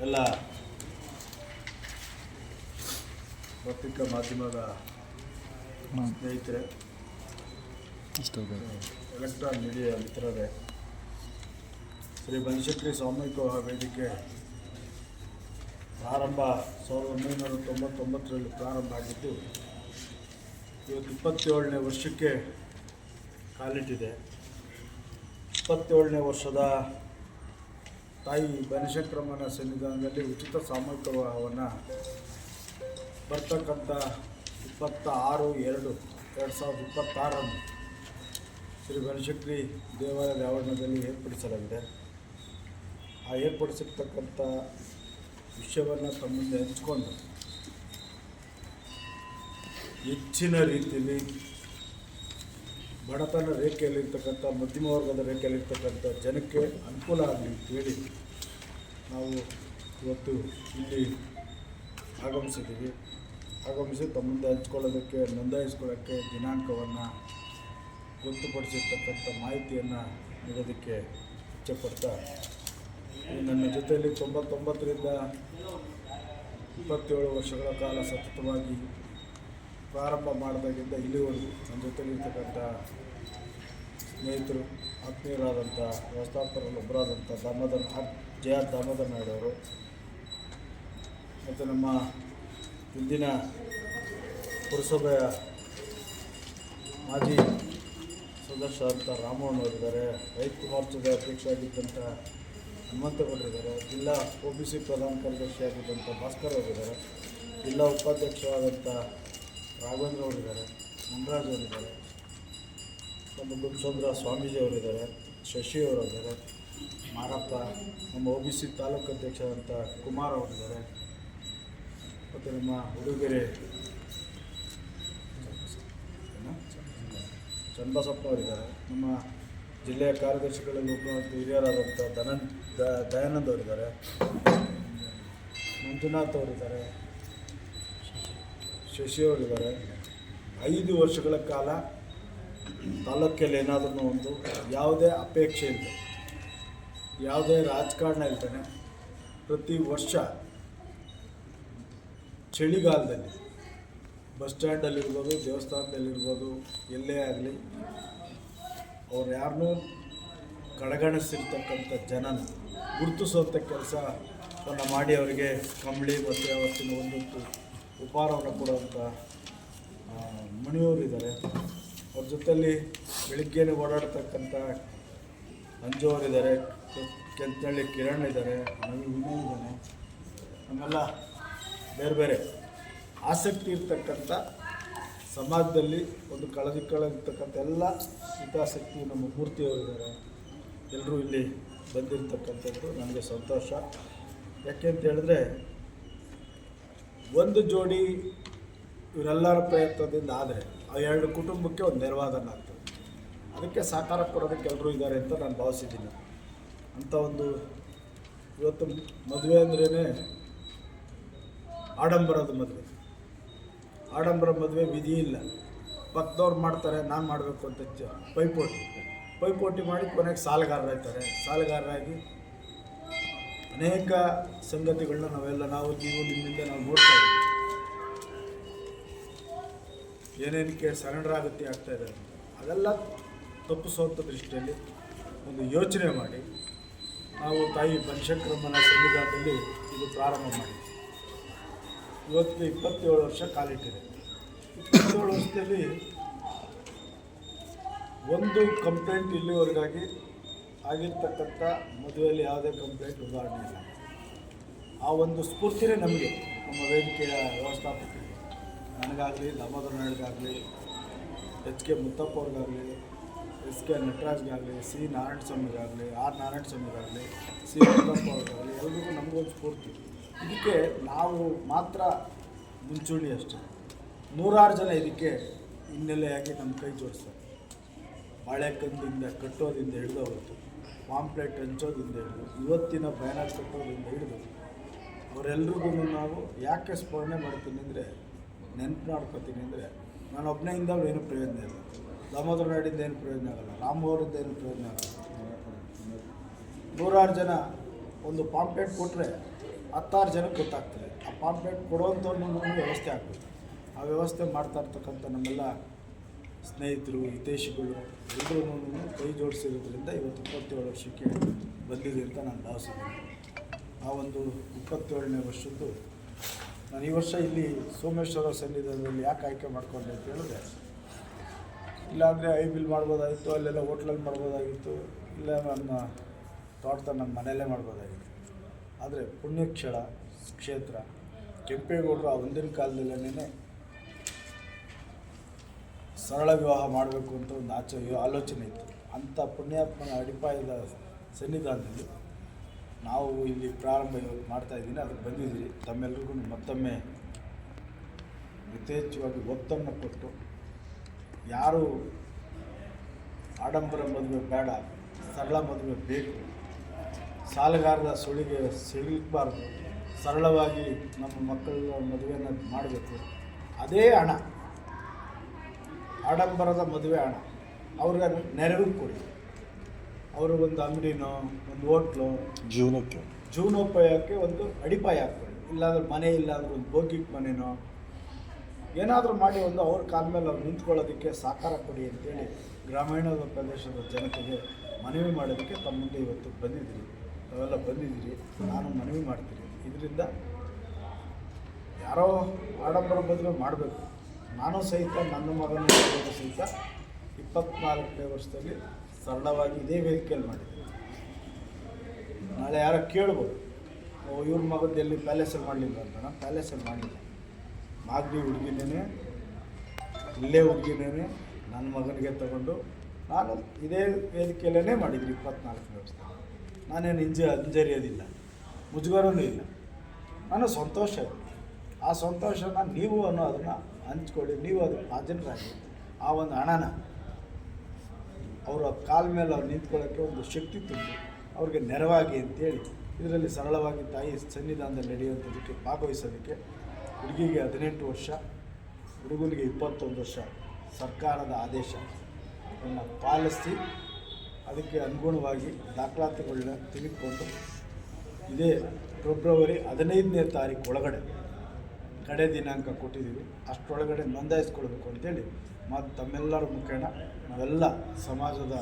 ಎಲ್ಲ ಪತ್ರಿಕಾ ಮಾಧ್ಯಮದ ಸ್ನೇಹಿತರೆ, ಎಲೆಕ್ಟ್ರಾನ್ ಮೀಡಿಯಾ ಮಿತ್ರರೇ, ಶ್ರೀ ಬನಶಂಕರಿ ಸಾಮೂಹಿಕ ವೇದಿಕೆ ಪ್ರಾರಂಭ 1999ರಲ್ಲಿ ಪ್ರಾರಂಭ ಆಗಿದ್ದು ಇವತ್ತು 27ನೇ ವರ್ಷಕ್ಕೆ ಕಾಲಿಟ್ಟಿದೆ. 27ನೇ ವರ್ಷದ ತಾಯಿ ಬನಶಂಕರಮ್ಮನ ಸನ್ನಿಧಾನದಲ್ಲಿ ಉಚಿತ ಸಾಮೂಹಿಕ ವಿವಾಹವನ್ನು ಬರ್ತಕ್ಕಂಥ 26/2/2026 ಶ್ರೀ ಬನಶಂಕರಿ ದೇವಾಲಯದ ಆವರಣದಲ್ಲಿ ಏರ್ಪಡಿಸಲಾಗಿದೆ. ಆ ಏರ್ಪಡಿಸಿರ್ತಕ್ಕಂಥ ವಿಷಯವನ್ನು ತಮ್ಮ ಮುಂದೆ ಹಂಚ್ಕೊಂಡು ಹೆಚ್ಚಿನ ರೀತಿಯಲ್ಲಿ ಬಡತನ ರೇಖೆಯಲ್ಲಿರ್ತಕ್ಕಂಥ ಮಧ್ಯಮ ವರ್ಗದ ರೇಖೆಯಲ್ಲಿರ್ತಕ್ಕಂಥ ಜನಕ್ಕೆ ಅನುಕೂಲ ಆಗಲಿ ಅಂತೇಳಿ ನಾವು ಇವತ್ತು ಇಲ್ಲಿ ಆಗಮಿಸಿ ತಮ್ಮ ಮುಂದೆ ಹಂಚ್ಕೊಳ್ಳೋದಕ್ಕೆ ನೋಂದಾಯಿಸ್ಕೊಳ್ಳೋಕ್ಕೆ ದಿನಾಂಕವನ್ನು ಗೊತ್ತುಪಡಿಸಿರ್ತಕ್ಕಂಥ ಮಾಹಿತಿಯನ್ನು ನೀಡೋದಕ್ಕೆ ಇಚ್ಛೆಪಡ್ತಾ, ನನ್ನ ಜೊತೆಯಲ್ಲಿ 99ರಿಂದ 27 ವರ್ಷಗಳ ಕಾಲ ಸತತವಾಗಿ ಪ್ರಾರಂಭ ಮಾಡಿದಾಗಿಂದ ಇಲ್ಲಿವರೆಗೂ ನನ್ನ ಜೊತೆಲಿರ್ತಕ್ಕಂಥ ಸ್ನೇಹಿತರು, ಆತ್ಮೀಯರಾದಂಥ ವ್ಯವಸ್ಥಾಪಕರಲ್ಲಿ ಒಬ್ಬರಾದಂಥ ದಾಮೋದರ ನಾಯ್ಡವರು ಮತ್ತು ನಮ್ಮ ಇಂದಿನ ಪುರಸಭೆಯ ಮಾಜಿ ಸದಸ್ಯರಾದಂಥ ರಾಮಣ್ಣವರಿದ್ದಾರೆ, ರೈತ ಮೋರ್ಚಾದ ಅಧ್ಯಕ್ಷ ಆಗಿದ್ದಂಥ ಹನುಮಂತಗೌಡರಿದ್ದಾರೆ, ಜಿಲ್ಲಾ OBC ಪ್ರಧಾನ ಕಾರ್ಯದರ್ಶಿಯಾಗಿದ್ದಂಥ ಭಾಸ್ಕರ್ ಅವರಿದ್ದಾರೆ, ಜಿಲ್ಲಾ ಉಪಾಧ್ಯಕ್ಷರಾದಂಥ ರಾಘವೇಂದ್ರ ಅವರಿದ್ದಾರೆ, ಮುನ್ರಾಜ್ ಅವರಿದ್ದಾರೆ, ನಮ್ಮ ಗುರುಸೋದ್ರ ಸ್ವಾಮೀಜಿ ಅವರಿದ್ದಾರೆ, ಶಶಿ ಅವರಿದ್ದಾರೆ, ಮಾರಪ್ಪ, ನಮ್ಮ OBC ತಾಲೂಕು ಅಧ್ಯಕ್ಷರಾದಂಥ ಕುಮಾರ್ ಅವರಿದ್ದಾರೆ, ಮತ್ತು ನಮ್ಮ ಹುಡುಗೆರೆ ಚನ್ನಬಸಪ್ಪ ಅವರಿದ್ದಾರೆ, ನಮ್ಮ ಜಿಲ್ಲೆಯ ಕಾರ್ಯದರ್ಶಿಗಳಲ್ಲಿ ಒಬ್ಬ ಹಿರಿಯರಾದಂಥ ದಯಾನಂದ್ ಅವರಿದ್ದಾರೆ, ಮಂಜುನಾಥ್ ಅವರಿದ್ದಾರೆ, ಶಶಿ ಅವರಿದ್ದಾರೆ. 5 ವರ್ಷಗಳ ಕಾಲ ತಾಲೂಕಲ್ಲಿ ಏನಾದ್ರೂ ಒಂದು ಯಾವುದೇ ಅಪೇಕ್ಷೆ ಇಲ್ಲದೆ, ಯಾವುದೇ ರಾಜಕಾರಣ ಇಲ್ದೇ ಪ್ರತಿ ವರ್ಷ ಚಳಿಗಾಲದಲ್ಲಿ ಬಸ್ ಸ್ಟ್ಯಾಂಡಲ್ಲಿರ್ಬೋದು, ದೇವಸ್ಥಾನದಲ್ಲಿರ್ಬೋದು, ಎಲ್ಲೇ ಆಗಲಿ ಅವ್ರು ಯಾರನ್ನೂ ಕಡೆಗಣಿಸಿರ್ತಕ್ಕಂಥ ಜನನ ಗುರುತಿಸುವಂಥ ಕೆಲಸವನ್ನು ಮಾಡಿ ಅವರಿಗೆ ಕಂಬಳಿ ಮತ್ತು ಅವತ್ತಿನ ಒಂದೊಂದು ಉಪಹಾರವನ್ನು ಕೊಡುವಂಥ ಮಣಿಯವರಿದ್ದಾರೆ. ಅವ್ರ ಜೊತೆಯಲ್ಲಿ ಬೆಳಿಗ್ಗೆನೇ ಓಡಾಡ್ತಕ್ಕಂಥ ಅಂಜು ಅವರಿದ್ದಾರೆ, ಕೆಂತನಹಳ್ಳಿ ಕಿರಣ್ ಇದ್ದಾರೆ, ವಿನಯ್ ಇದ್ದಾನೆ, ನಮ್ಮೆಲ್ಲ ಬೇರೆ ಬೇರೆ ಆಸಕ್ತಿ ಇರ್ತಕ್ಕಂಥ ಸಮಾಜದಲ್ಲಿ ಒಂದು ಕಳೆದಿರ್ತಕ್ಕಂಥ ಎಲ್ಲ ಹಿತಾಸಕ್ತಿ ನಮ್ಮ ಮೂರ್ತಿಯವರಿದ್ದಾರೆ. ಎಲ್ಲರೂ ಇಲ್ಲಿ ಬಂದಿರತಕ್ಕಂಥದ್ದು ನನಗೆ ಸಂತೋಷ. ಯಾಕೆ ಅಂತ ಹೇಳಿದ್ರೆ, ಒಂದು ಜೋಡಿ ಇವರೆಲ್ಲರ ಪ್ರಯತ್ನದಿಂದ ಆದರೆ ಆ 2 ಕುಟುಂಬಕ್ಕೆ ಒಂದು ನೆರವಾದನ ಆಗ್ತದೆ. ಅದಕ್ಕೆ ಸಹಕಾರ ಕೊಡೋದಕ್ಕೆ ಎಲ್ಲರೂ ಇದ್ದಾರೆ ಅಂತ ನಾನು ಭಾವಿಸಿದ್ದೀನಿ. ಅಂಥ ಒಂದು ಇವತ್ತು ಮದುವೆ ಅಂದ್ರೇ ಆಡಂಬರದ ಮದುವೆ ವಿಧಿ ಇಲ್ಲ. ಪಕ್ಕದವ್ರು ಮಾಡ್ತಾರೆ, ನಾನು ಮಾಡಬೇಕು ಅಂತ ಪೈಪೋಟಿ ಮಾಡಿ ಕೊನೆಗೆ ಸಾಲಗಾರರಾಗಿ ಅನೇಕ ಸಂಗತಿಗಳನ್ನ ನಾವು ನಿಮ್ಮಿಂದ ನಾವು ನೋಡ್ತಾ ಇದ್ದೀವಿ. ಏನೇನಕ್ಕೆ ಸರೆಂಡರ್ ಆಗ್ತಾ ಇದೆ ಅದೆಲ್ಲ ತಪ್ಪಿಸುವಂಥ ದೃಷ್ಟಿಯಲ್ಲಿ ಒಂದು ಯೋಚನೆ ಮಾಡಿ ನಾವು ತಾಯಿ ಬನಶಂಕರಮ್ಮನ ಸನ್ನಿಧಾನದಲ್ಲಿ ಇದು ಪ್ರಾರಂಭ ಮಾಡಿ ಇವತ್ತು 27 ವರ್ಷ ಕಾಲಿಟ್ಟಿದೆ. 27 ವರ್ಷದಲ್ಲಿ ಒಂದು ಕಂಪ್ಲೇಂಟ್ ಇಲ್ಲಿವರೆಗಾಗಿ ಆಗಿರ್ತಕ್ಕಂಥ ಮದುವೆಯಲ್ಲಿ ಯಾವುದೇ ಕಂಪ್ಲೇಂಟ್ ಉದಾಹರಣೆ ಇಲ್ಲ. ಆ ಒಂದು ಸ್ಫೂರ್ತಿನೇ ನಮಗೆ, ನಮ್ಮ ವೇದಿಕೆಯ ವ್ಯವಸ್ಥಾಪಕರಿಗೆ, ನನಗಾಗಲಿ, Damodar ನಾಯ್ಡಗಾಗಲಿ, HK Muthappa ಅವ್ರಿಗಾಗಲಿ, SK ನಟರಾಜ್ಗಾಗಲಿ, C ನಾರಾಯಣಸ್ವಾಮಿಗಾಗಲಿ, R ನಾರಾಯಣಸ್ವಾಮಿಗಾಗಲಿ, C Muthappa ಅವ್ರಿಗಾಗಲಿ, ಎಲ್ರಿಗೂ ನಮಗೊಂದು ಸ್ಫೂರ್ತಿ. ಇದಕ್ಕೆ ನಾವು ಮಾತ್ರ ಮುಂಚೂಣಿ ಅಷ್ಟೇ. 100 ಜನ ಇದಕ್ಕೆ ಹಿನ್ನೆಲೆಯಾಗಿ ನಮ್ಮ ಕೈ ಜೋಡಿಸ್ತಾರೆ. ಬಾಳೆಕಂದಿಂದ ಕಟ್ಟೋದಿಂದ ಹಿಡಿದು ಅವತ್ತು ಪಾಂಪ್ಲೆಟ್ ಹಂಚೋದಿಂದ ಹಿಡಿದು ಇವತ್ತಿನ ಬ್ಯಾನರ್ ಕಟ್ಟೋದಿಂದ ಹಿಡಿದು ಅವರೆಲ್ರಿಗೂ ನಾವು ಯಾಕೆ ಸ್ಮರಣೆ ಮಾಡ್ತೀನಿ ಅಂದರೆ, ನೆನಪು ಮಾಡ್ಕೊತೀನಿ ಅಂದರೆ, ನಾನು ಒಬ್ಬನೆಯಿಂದ ಏನು ಪ್ರಯೋಜನ ಇಲ್ಲ, ದಾಮೋದರ ನಾಡಿಂದ ಏನು ಪ್ರಯೋಜನ ಆಗಲ್ಲ, ರಾಮ್ ಅವರಿಂದ ಏನು ಪ್ರಯೋಜನ ಆಗಲ್ಲ. 100 ಜನ ಒಂದು ಪಾಂಪ್ಲೆಟ್ ಕೊಟ್ಟರೆ 10-6 ಜನಕ್ಕೆ ಗೊತ್ತಾಗ್ತದೆ. ಆ ಪಾಂಪ್ಲೆಟ್ ಕೊಡುವಂಥವ್ರನ್ನೂ ವ್ಯವಸ್ಥೆ ಆಗಬೇಕು. ಆ ವ್ಯವಸ್ಥೆ ಮಾಡ್ತಾ ಇರ್ತಕ್ಕಂಥ ನಮ್ಮೆಲ್ಲ ಸ್ನೇಹಿತರು, ಹಿತೈಷಿಗಳು ಎಲ್ಲರೂ ಕೈ ಜೋಡಿಸಿರೋದ್ರಿಂದ ಇವತ್ತು 27 ವರ್ಷಕ್ಕೆ ಬಂದಿದೆ ಅಂತ ನಾನು ಭಾವಿಸಿದ್ದೀನಿ. ಆ ಒಂದು 27ನೇ ವರ್ಷದ್ದು ನಾನು ಈ ವರ್ಷ ಇಲ್ಲಿ ಸೋಮೇಶ್ವರ ಸನ್ನಿಧಾನದಲ್ಲಿ ಯಾಕೆ ಆಯ್ಕೆ ಮಾಡಿಕೊಂಡೆ ಅಂತ ಹೇಳಿದ್ರೆ, ಇಲ್ಲಾಂದರೆ ಐಬಿಲ್ ಮಾಡ್ಬೋದಾಗಿತ್ತು, ಅಲ್ಲೆಲ್ಲ ಹೋಟ್ಲಲ್ಲಿ ಮಾಡ್ಬೋದಾಗಿತ್ತು, ಇಲ್ಲ ನನ್ನ ತೋಟದ ನಮ್ಮ ಮನೆಯಲ್ಲೇ ಮಾಡ್ಬೋದಾಗಿತ್ತು. ಆದರೆ ಪುಣ್ಯಕ್ಷಣ ಕ್ಷೇತ್ರ ಕೆಂಪೇಗೌಡರು ಆ ಒಂದಿನ ಕಾಲದಲ್ಲೇ ಸರಳ ವಿವಾಹ ಮಾಡಬೇಕು ಅಂತ ಒಂದು ಆಲೋಚನೆ ಇತ್ತು. ಅಂಥ ಪುಣ್ಯಾತ್ಮನ ಅಡಿಪಾಯದ ಸನ್ನಿಧಾನದಲ್ಲಿ ನಾವು ಇಲ್ಲಿ ಪ್ರಾರಂಭ ಇವತ್ತು ಮಾಡ್ತಾಯಿದ್ದೀನಿ. ಅದಕ್ಕೆ ಬಂದಿದ್ದೀರಿ. ತಮ್ಮೆಲ್ಲರಿಗೂ ಮತ್ತೊಮ್ಮೆ ಯಥೇಚ್ಛವಾಗಿ ಒತ್ತನ್ನು ಕೊಟ್ಟು, ಯಾರು ಆಡಂಬರ ಮದುವೆ ಬೇಡ, ಸರಳ ಮದುವೆ ಬೇಕು, ಸಾಲಗಾರರ ಸುಳಿಗೆ ಸಿಗಬಾರ್ದು, ಸರಳವಾಗಿ ನಮ್ಮ ಮಕ್ಕಳ ಮದುವೆಯನ್ನು ಮಾಡಬೇಕು, ಅದೇ ಹಣ, ಆಡಂಬರದ ಮದುವೆ ಹಣ ಅವ್ರಿಗೆ ನೆರವಿಗೆ ಕೊಡಿ. ಅವ್ರಿಗೊಂದು ಅಂಗಡಿನೋ ಒಂದು ಹೋಟ್ಲು ಜೀವನೋಪಾಯಕ್ಕೆ ಒಂದು ಅಡಿಪಾಯ ಹಾಕ್ಕೊಡಿ. ಇಲ್ಲಾಂದ್ರೆ ಮನೆ, ಇಲ್ಲಾಂದ್ರೆ ಒಂದು ಬೋಗಿಟ್ ಮನೆನೋ ಏನಾದರೂ ಮಾಡಿ ಒಂದು ಅವ್ರ ಕಾಲ ಮೇಲೆ ಅವ್ರು ನಿಂತ್ಕೊಳ್ಳೋದಕ್ಕೆ ಸಾಕಾರ ಕೊಡಿ ಅಂತೇಳಿ ಗ್ರಾಮೀಣ ಪ್ರದೇಶದ ಜನತೆಗೆ ಮನವಿ ಮಾಡೋದಕ್ಕೆ ತಮ್ಮ ಮುಂದೆ ಇವತ್ತು ಬಂದಿದ್ದೀರಿ. ತಾವೆಲ್ಲ ಬಂದಿದ್ದೀರಿ. ನಾನು ಮನವಿ ಮಾಡ್ತೀನಿ. ಇದರಿಂದ ಯಾರೋ ಆಡಂಬರ ಮದುವೆ ಮಾಡಬೇಕು. ನಾನು ಸಹಿತ ನನ್ನ ಮಗನ ಸಹಿತ 24ನೇ ವರ್ಷದಲ್ಲಿ ಸರಳವಾಗಿ ಇದೇ ವೇದಿಕೆಯಲ್ಲಿ ಮಾಡಿದ್ದೀನಿ. ನಾಳೆ ಯಾರೋ ಕೇಳ್ಬೋದು, ಇವ್ರ ಮಗದ್ದು ಎಲ್ಲಿ ಪ್ಯಾಲೇಸಲ್ಲಿ ಮಾಡಲಿಲ್ಲ ಅಂತ. ನಾನು ಪ್ಯಾಲೇಸಲ್ಲಿ ಮಾಡಲಿಲ್ಲ. ಮಾಗಡಿ ಹುಡುಗಿನೇ, ಇಲ್ಲೇ ಹುಡುಗಿನೇ ನನ್ನ ಮಗನಿಗೆ ತಗೊಂಡು ನಾನು ಇದೇ ವೇದಿಕೆಯಲ್ಲೇ ಮಾಡಿದ್ದೀನಿ 24ನೇ ವರ್ಷದಲ್ಲಿ. ನಾನೇನು ಹಿಂಜರಿಯೋದಿಲ್ಲ, ಮುಜುಗರನೂ ಇಲ್ಲ. ನಾನು ಸಂತೋಷ. ಆ ಸಂತೋಷನ ನೀವು ಅದನ್ನು ಹಂಚ್ಕೊಳ್ಳಿ. ನೀವು ಅದಕ್ಕೆ ಹಾಜರಾಗಿ ಆ ಒಂದು ಹಣನ ಅವರ ಕಾಲ ಮೇಲೆ ಅವ್ರು ನಿಂತ್ಕೊಳ್ಳೋಕ್ಕೆ ಒಂದು ಶಕ್ತಿ ತುಂಬಿ ಅವ್ರಿಗೆ ನೆರವಾಗಿ ಅಂತೇಳಿ ಇದರಲ್ಲಿ ಸರಳವಾಗಿ ತಾಯಿ ಸನ್ನಿಧಾನದಲ್ಲಿ ನಡೆಯುವಂಥದ್ದಕ್ಕೆ ಭಾಗವಹಿಸೋದಕ್ಕೆ ಹುಡುಗಿಗೆ 18 ವರ್ಷ, ಹುಡುಗನಿಗೆ 21 ವರ್ಷ ಸರ್ಕಾರದ ಆದೇಶವನ್ನು ಪಾಲಿಸಿ ಅದಕ್ಕೆ ಅನುಗುಣವಾಗಿ ದಾಖಲಾತಿಗಳನ್ನ ತೆಗೆದುಕೊಂಡು ಇದೇ ಫೆಬ್ರವರಿ 15ನೇ ತಾರೀಕು ಒಳಗಡೆ ಕಡೆ ದಿನಾಂಕ ಕೊಟ್ಟಿದ್ದೀವಿ. ಅಷ್ಟರೊಳಗಡೆ ನೋಂದಾಯಿಸ್ಕೊಳ್ಬೇಕು ಅಂತೇಳಿ ಮತ್ತು ತಮ್ಮೆಲ್ಲರ ಮುಖೇನ ನಾವೆಲ್ಲ ಸಮಾಜದ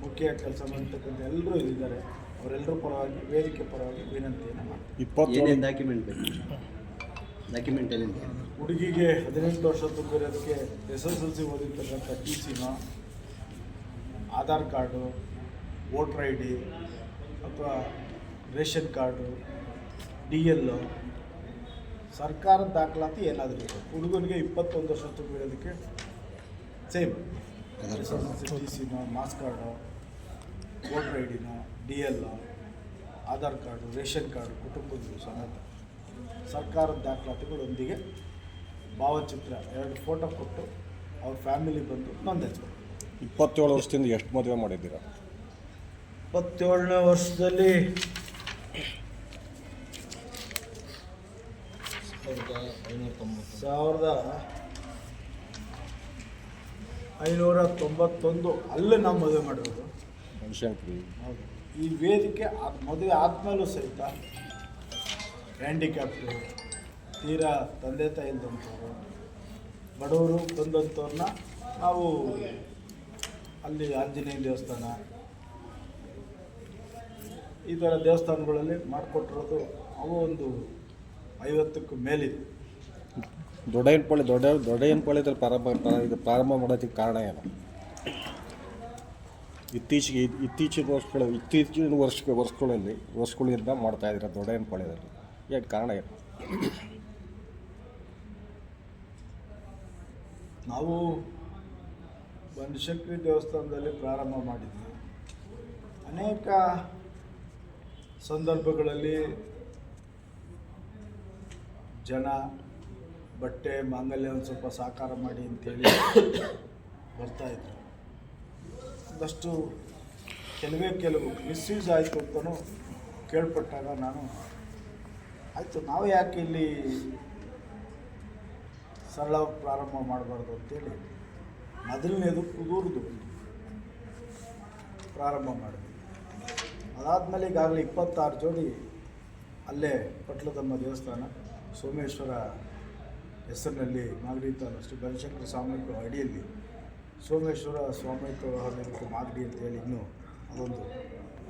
ಮುಖ್ಯ ಕೆಲಸ ಮಾಡ್ತಕ್ಕಂಥ ಎಲ್ಲರೂ ಇದ್ದಾರೆ. ಅವರೆಲ್ಲರೂ ಪರವಾಗಿ, ವೇದಿಕೆ ಪರವಾಗಿ ವಿನಂತಿಯನ್ನು ಮಾಡ್ತೀವಿ. ಡಾಕ್ಯುಮೆಂಟ್ ಹುಡುಗಿಗೆ 18 ವರ್ಷ ತುಂಬಿರೋದಕ್ಕೆ SSLC ಓದಿರ್ತಕ್ಕಂಥ TCನೋ, ಆಧಾರ್ ಕಾರ್ಡು, ವೋಟರ್ ID ಅಥವಾ ರೇಷನ್ ಕಾರ್ಡು, DL, ಸರ್ಕಾರದ ದಾಖಲಾತಿ ಏನಾದರೂ ಇರುತ್ತೆ. ಹುಡುಗನಿಗೆ 21 ವರ್ಷ ತುಂಬಿರೋದಕ್ಕೆ ಸೇಮ್ SSLC TCನೋ, ಮಾಸ್ ಕಾರ್ಡು, ವೋಟರ್ IDನೋ, DL, Aadhaar card, ration card, ಕುಟುಂಬದ ಸಮೇತ ಸರ್ಕಾರದ ದಾಖಲಾತಿಗಳೊಂದಿಗೆ ಭಾವಚಿತ್ರ 2 ಫೋಟೋ ಕೊಟ್ಟು ಅವ್ರ ಫ್ಯಾಮಿಲಿ ಬಂದು ನೋಂದಾಯಿಸ್ಬೇಕು. 27 ವರ್ಷದಿಂದ ಎಷ್ಟು ಮದುವೆ ಮಾಡಿದ್ದೀರಾ? 27ನೇ ವರ್ಷದಲ್ಲಿ 1591 ಅಲ್ಲೇ ನಾವು ಮದುವೆ ಮಾಡಿರೋದು. ಹೌದು. ಈ ವೇದಿಕೆ ಮದುವೆ ಆದಮೇಲೂ ಸಹಿತ ಹ್ಯಾಂಡಿಕ್ಯಾಪ್ಟು, ತೀರಾ ತಂದೆ ತಾಯಿ ಇಲ್ದಂಥವ್ರು, ಬಡವರು ಬಂದಂಥವ್ರನ್ನ ನಾವು ಅಲ್ಲಿ ಆಂಜನೇಯ ದೇವಸ್ಥಾನ ಈ ಥರ ದೇವಸ್ಥಾನಗಳಲ್ಲಿ ಮಾಡಿಕೊಟ್ಟಿರೋದು ಅವು ಒಂದು 50ಕ್ಕೂ ಮೇಲಿದೆ. ದೊಡ್ಡಯ್ಯನಪಾಳ್ಯದಲ್ಲಿ ಪ್ರಾರಂಭ ಮಾಡೋದಕ್ಕೆ ಕಾರಣ ಏನು? ಇತ್ತೀಚಿನ ವರ್ಷಗಳಿಂದ ಮಾಡ್ತಾ ಇದ್ದೀರಾ ದೊಡ್ಡಯ್ಯನಪಾಳ್ಯದಲ್ಲಿ, ಏನು ಕಾರಣ ಏನು? ನಾವು ಬನಶಂಕರಿ ದೇವಸ್ಥಾನದಲ್ಲಿ ಪ್ರಾರಂಭ ಮಾಡಿದ್ವಿ. ಅನೇಕ ಸಂದರ್ಭಗಳಲ್ಲಿ ಜನ ಬಟ್ಟೆ ಮಾಂಗಲ್ಯ ಒಂದು ಸ್ವಲ್ಪ ಸಾಕಾರ ಮಾಡಿ ಅಂತೇಳಿ ಬರ್ತಾಯಿದ್ರು. ಒಂದಷ್ಟು ಕೆಲವು ಮಿಸ್ಯೂಸ್ ಆಯಿತು ಅಂತಲೂ ಕೇಳ್ಪಟ್ಟಾಗ ನಾನು ಆಯಿತು, ನಾವು ಯಾಕೆ ಇಲ್ಲಿ ಸರಳ ಪ್ರಾರಂಭ ಮಾಡಬಾರ್ದು ಅಂತೇಳಿ ಮೊದಲನೇದು ಕುದೂರ್ದು ಪ್ರಾರಂಭ ಮಾಡಿದ್ವಿ. ಅದಾದಮೇಲೆ ಈಗಾಗಲೇ 26 ಜೋಡಿ ಅಲ್ಲೇ ಪಟ್ಲದಮ್ಮ ದೇವಸ್ಥಾನ ಸೋಮೇಶ್ವರ ಹೆಸರಿನಲ್ಲಿ ಮಾಗಡಿ ತಾಲೂಕು ಶ್ರೀ ಬನಶಂಕರ ಸ್ವಾಮಿಗಳ ಅಡಿಯಲ್ಲಿ ಸೋಮೇಶ್ವರ ಸ್ವಾಮಿತ್ವ ವ್ಯವಹಾರ ಮಾಗಡಿ ಅಂತೇಳಿ ಇನ್ನೂ ಅದೊಂದು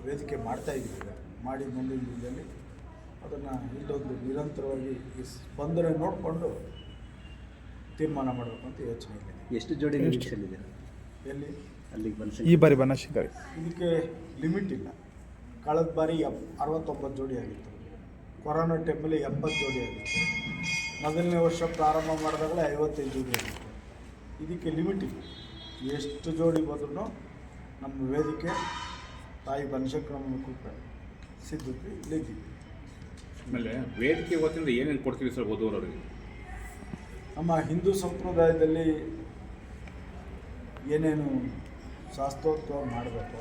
ವೇದಿಕೆ ಮಾಡ್ತಾಯಿದ್ದೀವಿ ಈಗ. ಮಾಡಿ ಮುಂದಿನ ದಿನದಲ್ಲಿ ಅದನ್ನು ಇಲ್ಲೊಂದು ನಿರಂತರವಾಗಿ ಈ ಸ್ಪಂದನೆ ನೋಡಿಕೊಂಡು ತೀರ್ಮಾನ ಮಾಡಬೇಕು ಅಂತ ಯೋಚನೆ ಇದೆ. ಎಷ್ಟು ಜೋಡಿ ನಿರೀಕ್ಷೆಯಲ್ಲಿದೆ ಎಲ್ಲಿ ಅಲ್ಲಿಗೆ ಬಂದು ಈ ಬಾರಿ ಬನಶಂಕರಿ ಇದಕ್ಕೆ ಲಿಮಿಟ್ ಇಲ್ಲ. ಕಳೆದ ಬಾರಿ 69 ಜೋಡಿ ಆಗಿತ್ತು. ಕೊರೋನಾ ಟೈಮಲ್ಲಿ 70 ಜೋಡಿ ಆಗಿತ್ತು. ಮೊದಲನೇ ವರ್ಷ ಪ್ರಾರಂಭ ಮಾಡಿದಾಗಲೇ 55 ಜೋಡಿ ಆಗಿತ್ತು. ಇದಕ್ಕೆ ಲಿಮಿಟ್ ಇಲ್ಲ. ಎಷ್ಟು ಜೋಡಿ ಬಂದ್ರೂ ನಮ್ಮ ವೇದಿಕೆ ತಾಯಿ ಬನಶಂಕರಮ್ಮನ ಕೃಪೆ ಸಿದ್ಧತೆ ಇಲ್ಲಿದ್ದೀವಿ. ಆಮೇಲೆ ವೇದಿಕೆ ವತಿಯಿಂದ ಏನೇನು ಕೊಡ್ತೀವಿ ಸರ್ ಓದುವವರಿಗೆ? ನಮ್ಮ ಹಿಂದೂ ಸಂಪ್ರದಾಯದಲ್ಲಿ ಏನೇನು ಶಾಸ್ತ್ರೋತ್ಸವ ಮಾಡಬೇಕು,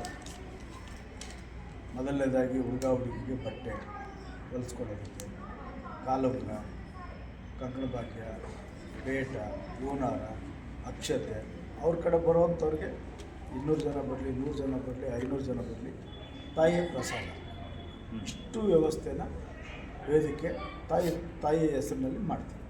ಮೊದಲನೇದಾಗಿ ಹುಡುಗ ಹುಡುಗಿಗೆ ಬಟ್ಟೆ ಹೊಲಿಸ್ಕೊಡೋದಕ್ಕೆ, ಕಾಲುಂಗ್ರ, ಕಂಕಣ ಭಾಗ್ಯ, ಪೇಟ, ಹೂನಾರ, ಅಕ್ಷತೆ, ಅವ್ರ ಕಡೆ ಬರುವಂಥವ್ರಿಗೆ 200 ಜನ ಬರಲಿ, 100 ಜನ ಬರಲಿ, 500 ಜನ ಬರಲಿ, ತಾಯಿಯ ಪ್ರಸಾದ, ಇಷ್ಟು ವ್ಯವಸ್ಥೆನ ವೇದಿಕೆ ತಾಯಿ ಹೆಸರಿನಲ್ಲಿ ಮಾಡ್ತೀವಿ.